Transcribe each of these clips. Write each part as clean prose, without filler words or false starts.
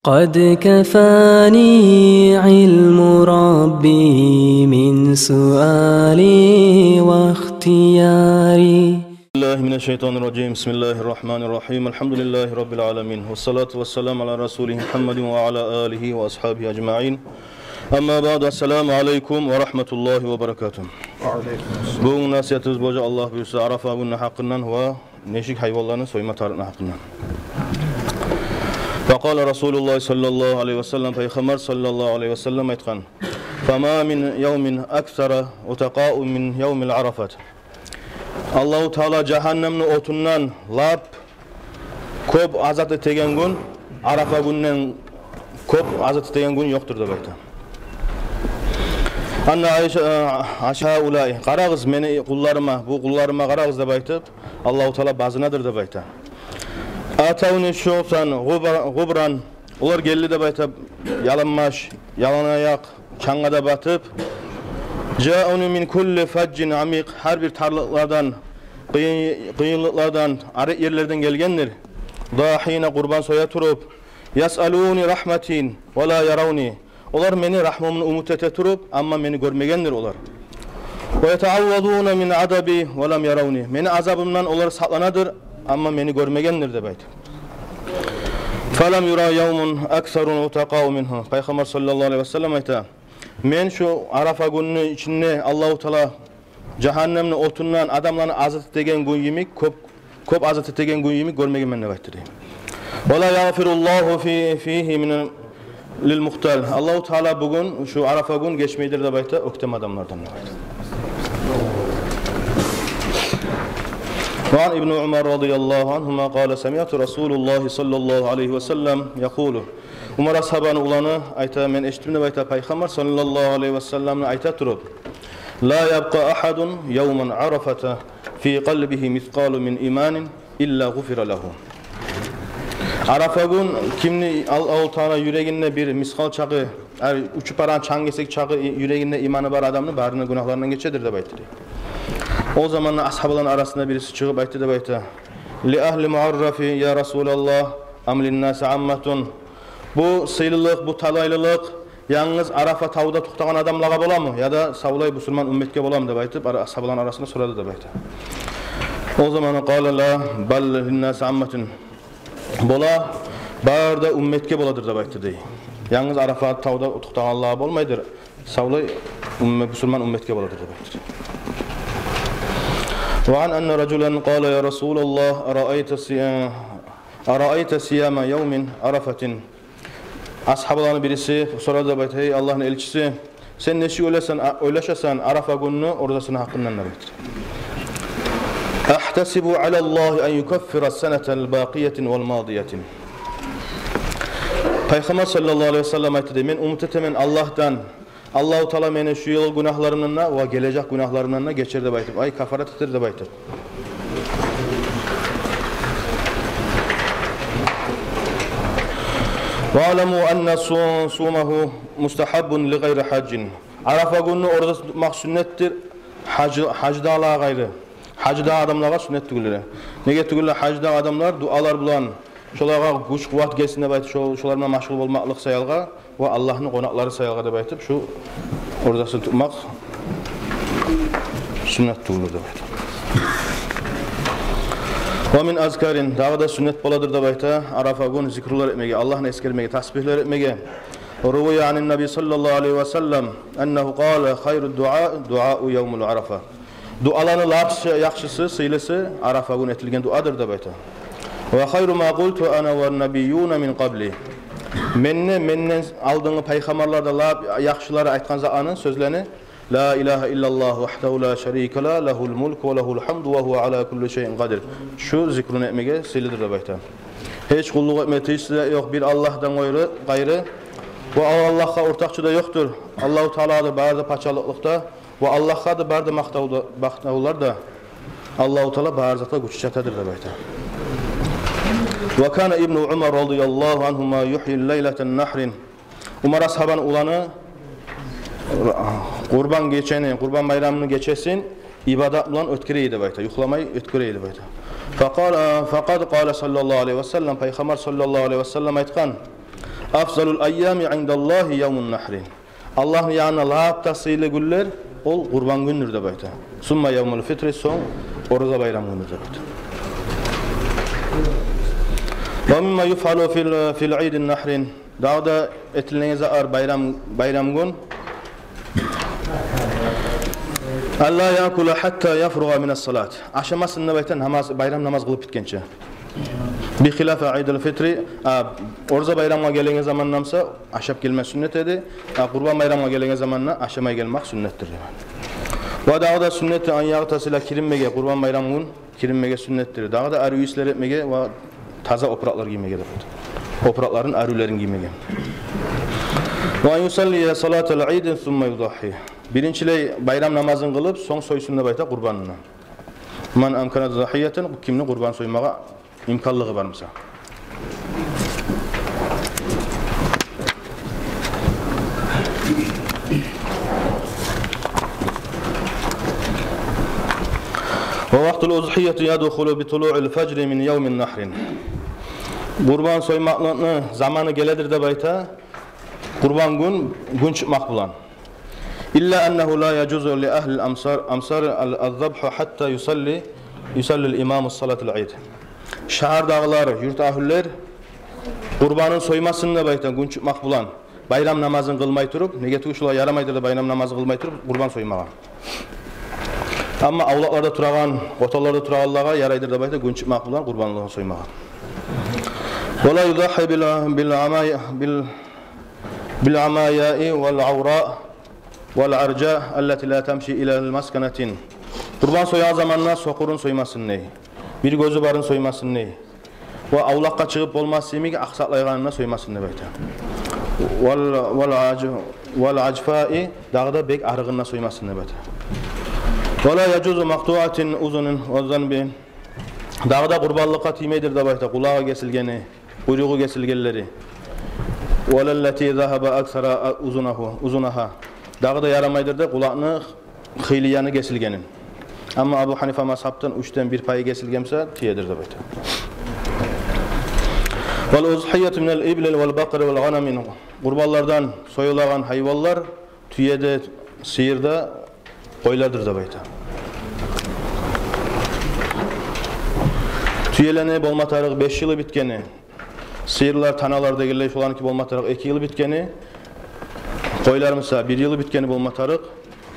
قد كفاني علم ربي من سؤالي واختياري. الله من الشيطان الرجيم. بسم الله الرحمن الرحيم. الحمد لله رب العالمين والصلاة والسلام على رسوله محمد وعلى آله وأصحابه أجمعين. أما بعد السلام عليكم ورحمة الله وبركاته. Bugün nasihatimiz boyunca Allah buyursa Arafa günü hakkından ve neşik hayvanlarının soyma tarihine hakkından. فقال رسول الله صلى الله عليه وسلم Peygamber sallallahu aleyhi ve sellem aytkan فما من يوم أكثر وتقاء من يوم العرفات. Allahu Teala cehennemni otundan lap köp azat etegen gün Arafa gününden köp azat etegen gün yoktur da bayta. Anna Ayşe ulay qarağız meni kullarıma bu kullarıma qarağız da baytıp Allahu Teala bazınadır da bayta. Atavni şosan gubran ular geldi de bayta yalanmaş yalan ayak çanga da batıp Ca'unu min kulli faccin amik her bir tarlalardan kıyınlıklardan arı yerlerden gelgenler dahine kurban soya turup yas'aluni rahmetin ve la yaravni olar meni rahmımını umut ete turup ama meni görmegenler olar ve yetaavvaduna min adabi ve lam yaravni meni azabımdan olar saklanadır ama meni görmegenler de bayt falam yura yawmun aksarun utaqa'u minhu. Peygamber sallallahu aleyhi ve sellem ayta men şu Arafa gününün içinde Allahu Teala cehennemni otundan adamlarını azat etegen gün yemek köp azat etegen gün yemek görmegen men baytır. Ve la yağfirullahu fihi min lil muhtal. Allahu Teala bugün şu Arafa gün geçmeydir de bayta öktem adamlardan baytır. وعن ابن عمر رضي الله عنهما قال سمعت رسول الله صلى الله عليه وسلم يقول Umar ashabının ulanı ayta men eşittimde bayta Peygamber sallallahu aleyhi ve sellem'le ayta turup la yabqa ahadun yawman arafata fi qalbihi mithqalu min imanin illa gufira lahu. Arafa gün kimni Allahu Teala yüreğinde bir miskal çağı uçup paran çangesek çağı yüreğinde imanı var adamın barını günahlarından geçedir de baytır. O zaman ashabların arasında birisi çıkıp aytı da bayta li ahli muarrafi ya Resulallah amlin nas ammatun. Bu sıylılık, bu talaylılık yalnız Arafa tavda tuğtagan adamlara bola mı? Ya da savlay Müslüman ümmetke bola mı da baytıp ashabların arasında soradı da bayta. O zaman qala la bal linnas ammatun. Bola barda ümmetke boladır da baytı dey. Yalnız Arafa tavda tuğtaganlara bolmaydır. Savlay Müslüman ümmetke boladır da baytı. وعن أن رجلا قال يا رسول الله أرأيت صيام يوم عرفة. Ashablardan birisi soradı bayt hey Allah'ın elçisi sen neşi öleşesen Arafa gününü oradasın hakkından ne bayt. Ahtasibu ala Allah en yukaffira as-senetel baqiyetin vel madiyetin. Peygamber sallallahu aleyhi ve sellem aytdı men umut etemen Allah'tan Allahu Teala meni şu yıl günahlarımdan ve gelecek günahlarımdan geçirdi baytıp ay kafaret etir baytır. Ve alemu enne sumahu mustahabbun li gayri haccin. Arafa günü orada tutmak sünnettir. Hacda ala gayrı. Hacda adamlara sünnet tügülür. Nege tügülür hacda adamlar dualar bulan şolarga güç kuvvet gelsin de baytıp şolarına meşgul olmaklık sayalga ve Allah'ın konakları sayalga da baytıp şu oradasını tutmak sünnet tügülür de baytıp. Ve min azkarin daha da sünnet boladır da bayta Arafa günü zikrullar etmege, Allah'ın eskermege, tasbihler etmege. Ruviye anin Nabi sallallahu aleyhi ve sellem ennehu qala hayru dua'u yevmul Arafa. Dualanı yakşısı, sıylısı Arafa günü etilgen duadır da bayta. Ve hayru ma qultu ana ve nabiyyuna min qabli. Menden aldığını peygamberlerde yakşıları aytkan zamanın sözlerini La ilahe illallah vahdehu la şerike la lehul mulk ve lehul hamdu ve huve ala kulli şeyin kadir. Şu zikrunu etmege silidir de bayta. Hiç kulluk etmeye yok bir Allah'tan gayrı ve Allah'a ortakçı da yoktur. Allahu Teala'dır barda paçalıklıkta ve Allah'a da barda maktavlar da Allahu Teala barzata güç çatadır da bayta. Ve kana İbn Umar radıyallahu anhuma yuhyi leyleten nahrin. Umar ashaban ulanı kurban geçeni, kurban bayramını geçesin ibadat bilan ötküreydi bayta, yuxlamay ötküreydi bayta. Faqad qala sallallahu aleyhi ve sellem Peygamber sallallahu aleyhi ve sellem aytkan Afzalul ayyami indallahi yawmun nahrin. Allah'ın yanına laaptasıyla güller ol kurban gündür de bayta. Summa yawmul fitri son oruza bayram gündür de bayta. Ve mimma yuf'alu fil eidin nahrin. Dağda etilinize ar bayram gün. Allah yakula hatta yafruga minas salat. Aşamasında bayta bayram namaz kılıp bitkençe. Bi hilafe Eidul Fitri, orza bayramga gelenge zaman namsa aşap gelmek sünnet edi. Kurban bayramga gelenge zamanna aşamay gelmek sünnettir. Ve dağda sünneti anyağı tasıyla kirinmege, kurban bayram gün kirinmege sünnettir. Dağda arı üsler etmege ve taza opraklar giymege de. Oprakların arıların giymege. Ve yusalliye salatul Eidin thumma yudahi. Birinciley bayram namazını kılıp son soysunna bayta kurbanına. Man amkana zahiyeten kimni kurban soymaga imkanlığı var mısa? Ve vaktul uzhiyeti yadkhulu bi tulu'il fecri min yevmin nahrin. Kurban soymaklığının zamanı geledir de bayta kurban gün çıkmak bulan. İlla ennehu la yacuzu li ahli amsar al-zabhu hatta yusalli al-imam salatul Eid. Şahar dağlar, yurt ahüller kurbanın soymasında bayta gün çıkmak bulan bayram namazını kılmay turup nege tuşula yaramaydır da bayram namazı kılmay turup kurban soymağa. Ama avlaklarda turagan, otalarda turağanlığa yaraydır da bayta gün çıkmak bulan kurbanlığı soymağa. Ve la yudahi bil amayai vel avra vel arca allati la temşi ila'l maskanatin. Kurban soyan zamanla sokurun soymasın ney? Bir gözü barın soymasın ney? Ve avlakka çıkıp olmaz semik aksaklayganına soymasın ney bayta. Vel acfai dağda bek arığına soymasın ney bayta. Ve la yacuzu maktuatin uzunun ozanbi. Dağda kurbanlıkka timeydir da bayta. Kulağı kesilgeni, kuyruğu kesilgenleri. Ve lelleti zahaba aksara uzunaha. Dağda yaramaydır da kulağını hıyliyanı kesilgenin. Ama Abu Hanife mazhabtan 3'ten 1 payı kesilgemse tiyedir de bayta. Vel uzhiyyatu minel iblil vel bakri vel ganamin. Kurbanlardan soyulagan hayvanlar tüyede, sıyırda koylardır da bayta. Tüyelene bolmatarık 5 yılı bitkeni, sıyırlar tanalarda gelleş olan ki bolmatarık 2 yılı bitkeni, koylarımızsa 1 yılı bitkeni bolmatarık,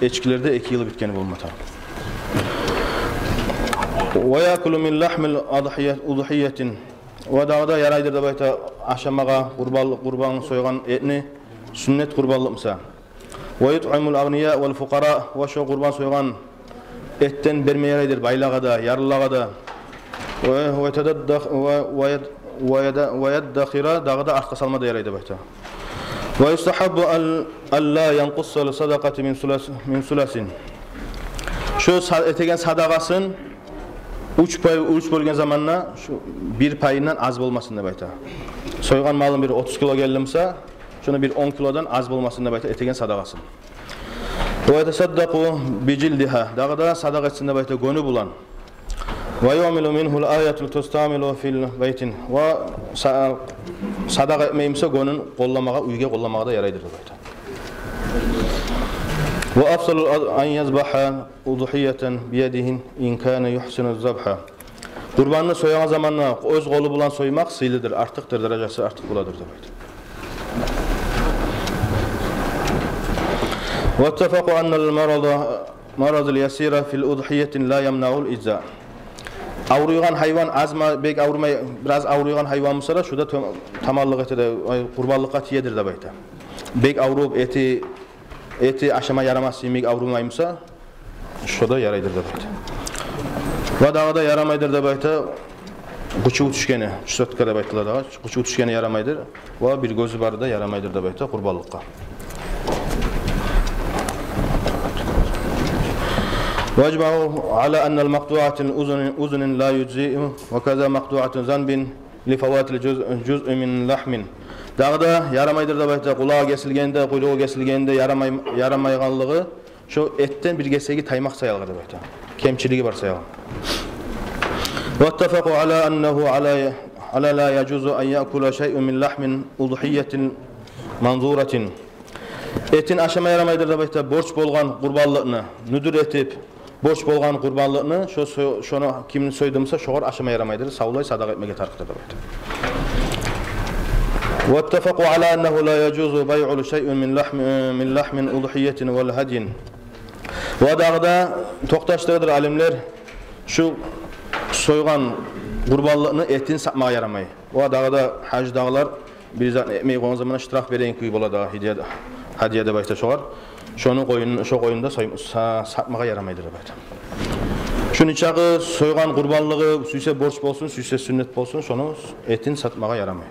eçkilerde 2 yılı bitkeni bolmatarık. Ve yakulu min lahmil udhiyetin. Ve dağda yaraydır da bayta aşamağa kurban soygan etni sünnet kurbanlıkmısa. Ve yut'imul agniya vel fukara ve şu kurban soygan etten vermeye yaraydır baylağa da, yarlığa da. Ve yeddakhira dağda artka salma da yaraydır bayta. Ve yustahabbu alla yanqussal sadaqati min sulasin. Şu etegen sadaqasın 3 bölgen zamanla şu 1 payından az olmasın da bayta. Soygan malın biri 30 kilo geldimse şunu bir 10 kilodan az olmasın da bayta etegen sadaqasın. Ve yetesaddaqu bi cildiha. Dağda sadaq etsin de bayta gönü bulan. Ve yu'milu minhu'l ayatul tustamilu fil beytin. Ve sadaq etmeyimse gönün qollamağa, uyga qollamağa da yaraydır da bayta. Ve afsalul an yazbaha udhiyeten biyedihin in kana yuhsinu zabha. Kurbanını soyan zamanla öz kolu bulan soymak sıylıdır, artıktır, derecesi artık buladır da bayta. Ve ittefaqu annal maradul yasira fil udhiyetin la yemna'ul icza. Avruyan hayvan azma bek avurmay biraz avruyan hayvan mısara şu da tamallık etede kurbanlıkka tiyedir da bayta. Bek avrup eti aşama yaramaz yemek avrumayımsa şu da yaraydır da bayta. Ve dağda yaramaydır da bayta kuçu uçuşkeni, şu sotkada baytılar da kuçu uçuşkeni yaramaydır ve bir gözü var da yaramaydır da bayta kurbanlıkka. وَاجْمَعُوا عَلَى أَنَّ الْمَقْطُوعَةِ الْأُذُنِ لَا يُجْزِئُ وَكَذَا مَقْطُوعَةُ زَنْبٍ لِفَوَاتِ الْجُزْءِ مِنْ لَحْمٍ. Dağda yaramaydır da bayta kulağı kesilgende, kuyruğu kesilgende yaramayganlığı şu etten bir kesegi taymak sayılır da bayta. Kemçiliği var sayılır. وَاتَّفَقُوا عَلَى أَنَّهُ ala la yajuzu an ya'kula shay'un min lahmin udhiyatin manzuratin. Etin aşama yaramaydır da bayta borç bolgan qurbanlığını nüdür etip borç bolgan qurbanlığını şonu kimin soydumsa şoğar aşama yaramaydır. Savlay sadaka etmege tarqıdır da bayta. واتفقوا على أنه لا يجوز بيع شيء من لحم أضحية ولا هدي. Wadağda toqtaşdırdır alimler şu soygan qurbanlığını etin satmağa yaramay. Wadağda hac dağlar bir zat etmeyi qoygan zaman iştirak bereyin kuy bolada hadiyede bayta şoğar. Şonu qoyunda satmağa yaramaydır bayta. Şunun çağı soygan qurbanlığı süyse borç bolsun, süyse sünnet bolsun, şonu etin satmağa yaramay.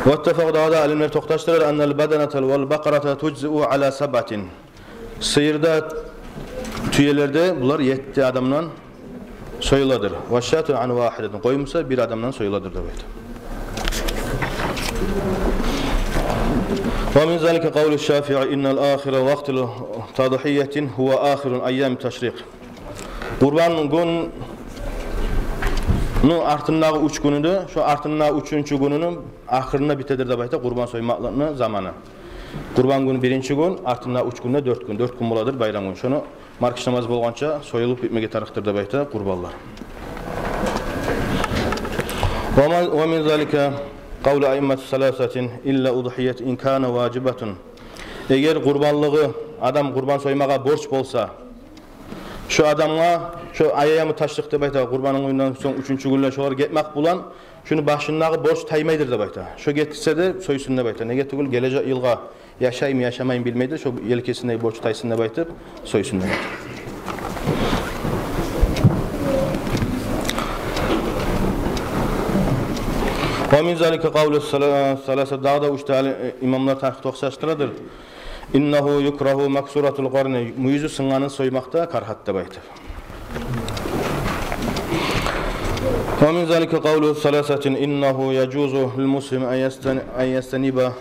واتفق dağda alimler toqtaşdırır annal badanata vel baqarata tujzu ala sabatin. Sıyırda tüyelerde bunlar 7 adamdan soyuladır. Ve şatu an vahidatin. Qoyumsa bir adamdan soyuladır da bayta. Ve min zalika qawlu Şafii innal ahira waqtul tadhiyatin huwa akhirun ayyam tashriq. Qurban gün nu artınnağı 3 günüdü. Şu artınnağı 3-cü gününün ahırına bitedir de bayta qurban soymaklarının zamanı. Qurban günü 1-ci gün, artınnağı 3 günde 4 gün. 4 gün boladır bayram günü. Şunu markiş namaz bolgança soyulup bitmege tarıqtır da bayta qurbanlar. Ve min zalika qawlu a'immatu salasatin illa udhiyat in kana vacibatun. Eğer qurbanlığı adam qurban soymağa borç bolsa şu adamga şu ayayamı taşlık da bayta qurbanın oyundan soň 3-cü günle şolar getmek bulan şunu başındağı borç taymaydır da bayta. Şu getse de soysun da bayta. Nege tugul gelece yılga yaşayım yaşamayım bilmeydi. Şu yelkesinde borç taysın da bayta soysun da bayta. Ve min zalika qawlu salasa dağda 3 tane imamlar tahqiq toqsaştıradır. İnnehu yukrahu maksuratul qarni. Müyüzü sınganın soymakta karhatta bayta. Ve min zalika qawlu salasatin innehu yajuzu lil muslim an yastaniba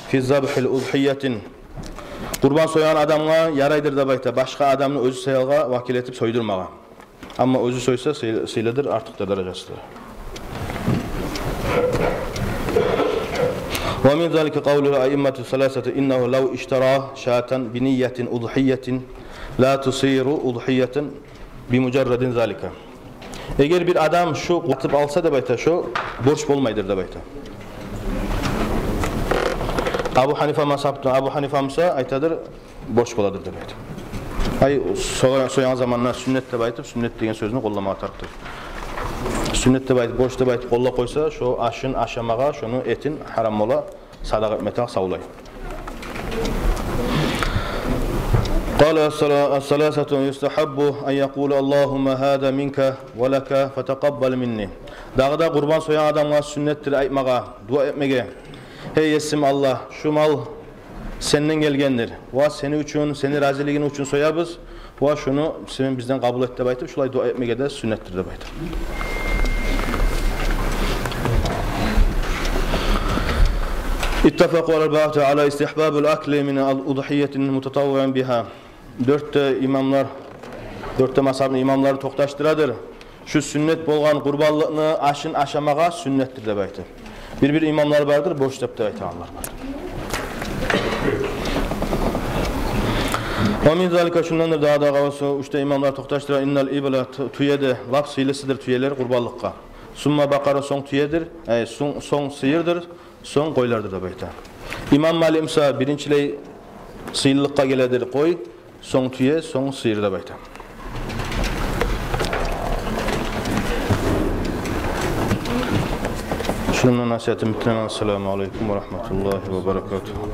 fi zabhil udhiyatin. Qurban soyan adamga yaraydır da bayta. Başka adamını özü sayalga vakil etip soydurmağa. Ama özü soysa sıyladır artıqdır darajasıdır. Ve min zalika qawlu a'immatu salasati innehu law ishtara şatan bi niyyatin udhiyatin la tusiru udhiyatan bi mujarradin zalika. Eğer bir adam şu atıp alsa da bayta şu borç bolmaydır da bayta. Abu Hanifa masabda Abu Hanifamsa aytadır borç boladır da bayta. Ay soyan zamanlar sünnet de baytıp sünnet degen sözünü qollamağa tarqtır. Sünnet de baytıp borç da baytıp qolla qoysa şu aşın aşamağa şunu etin haram ola sadaka etmekten savlay. قال الثلاثة يستحب أن يقول اللهم هذا منك ولك فتقبل مني. Dağda qurban soyan adamga sünnettir aytmağa, dua etmege. Hey yesim Allah, şu mal senden gelgendir. Va seni üçün, seni raziliğin üçün soyabız. Va şunu sen bizden kabul et de baytıp şulay dua etmege de sünnettir de baytıp. İttefaqu al-ba'tu ala istihbabul akli min al-udhiyatin mutatawwi'an biha. 4 imamlar, 4 mazhabın imamları toqtaşdıradır. Şu sünnet bolgan qurbanlığını aşın aşamağa sünnettir de baytı. Bir imamlar vardır, boş dep de aytanlar var. Ve min zalika şundandır daha qavası 3 imamlar toqtaşdırar innal ibla tüyede lap sıyılısıdır tüyeler qurbanlıqqa. Summa baqara son tüyedir, son sıyırdır, son qoylardır da baytı. İmam Malik imsa birinçiley sıyıllıqqa geledir qoy. Son tüye, son sıyır da bayta. Şunun nasihatim bitiren. Esselamu aleyküm ve rahmetullahi ve berekatuhu.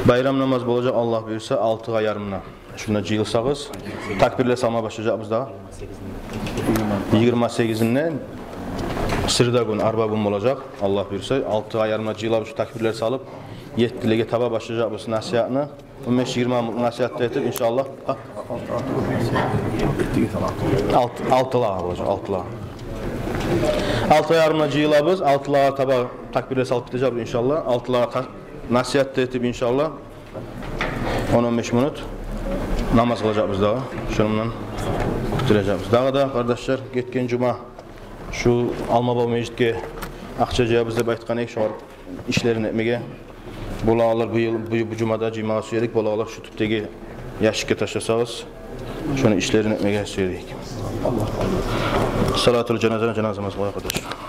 Bayram namaz olacak Allah buyursa 6 ay yarımına. Şunda cıyılsağız. Takbirle salma başlayacağız daha. 28'inde Sırda gün, arba gün olacak. Allah buyursa 6 ay yarımına cıyılıp şu takbirleri salıp 7'lege taba başlayacağız nasihatını. 15-20 nasihatta etip inşallah 6'la olacak 6'la. 6 yarımına cıyılabız, 6'la taba takbirle salıp biteceğiz inşallah. 6'la nasihatta etip inşallah 10-15 minut namaz kılacağız daha. Şununla bitireceğimiz. Daha da kardeşler, geçen cuma şu Almababa mecitke akçacağımız deb aytkan ek, şu işlerini etmege. Bolağalar bu cumada cima söyledik, bolağalar şu tüpteki yaşıkka taşlasağız. Şunu işlerini etmege söyledik. Salatul cenazene cenazemiz var arkadaşlar.